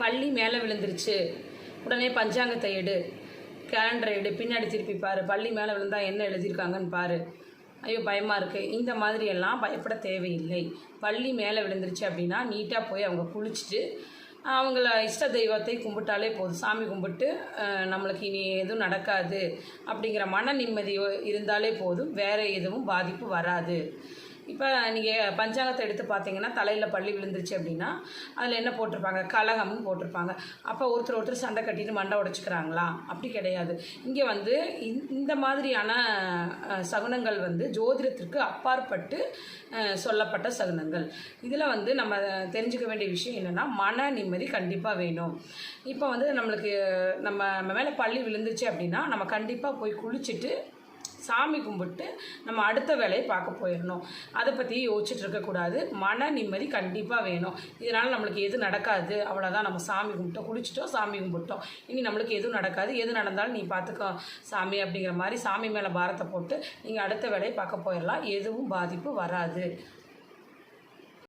பள்ளி மேலே விழுந்துருச்சு, உடனே பஞ்சாங்கத்தை எடு, கேலண்டரை எடு, பின்னாடி திருப்பி பாரு, பள்ளி மேலே விழுந்தால் என்ன எழுதியிருக்காங்கன்னு பாரு, ஐயோ பயமாக இருக்குது, இந்த மாதிரியெல்லாம் பயப்பட தேவையில்லை. பள்ளி மேலே விழுந்துருச்சு அப்படின்னா நீட்டாக போய் அவங்க குளிச்சுட்டு அவங்கள இஷ்ட தெய்வத்தை கும்பிட்டாலே போதும். சாமி கும்பிட்டு நம்மளுக்கு இனி எதுவும் நடக்காது அப்படிங்கிற மன நிம்மதி இருந்தாலே போதும், வேறு எதுவும் பாதிப்பு வராது. இப்போ நீங்கள் பஞ்சாங்கத்தை எடுத்து பார்த்தீங்கன்னா தலையில் பள்ளி விழுந்துருச்சு அப்படின்னா அதில் என்ன போட்டிருப்பாங்க, கலகம்னு போட்டிருப்பாங்க. அப்போ ஒருத்தர் சண்டை கட்டிட்டு மண்டை உடைச்சிக்கிறாங்களா? அப்படி கிடையாது. இங்கே வந்து இந்த மாதிரியான சகுனங்கள் வந்து ஜோதிடத்திற்கு அப்பாற்பட்டு சொல்லப்பட்ட சகுனங்கள். இதில் வந்து நம்ம தெரிஞ்சுக்க வேண்டிய விஷயம் என்னென்னா, மன நிம்மதி கண்டிப்பாக வேணும். இப்போ வந்து நம்மளுக்கு நம்ம மேலே பள்ளி விழுந்துச்சு அப்படின்னா நம்ம கண்டிப்பாக போய் குளிச்சுட்டு சாமி கும்பிட்டு நம்ம அடுத்த வேலையை பார்க்க போயிடணும். அதை பற்றி யோசிச்சுட்டு இருக்கக்கூடாது. மன நிம்மதி கண்டிப்பாக வேணும். இதனால் நம்மளுக்கு எது நடக்காது, அவ்வளோதான். நம்ம சாமி கும்பிட்டோம், குளிச்சிட்டோம், சாமி கும்பிட்டோம், இனி நம்மளுக்கு எதுவும் நடக்காது, எது நடந்தாலும் நீ பார்த்துக்கோ சாமி அப்படிங்கிற மாதிரி சாமி மேலே பாரத்தை போட்டு நீங்கள் அடுத்த வேலையை பார்க்க போயிடலாம். எதுவும் பாதிப்பு வராது.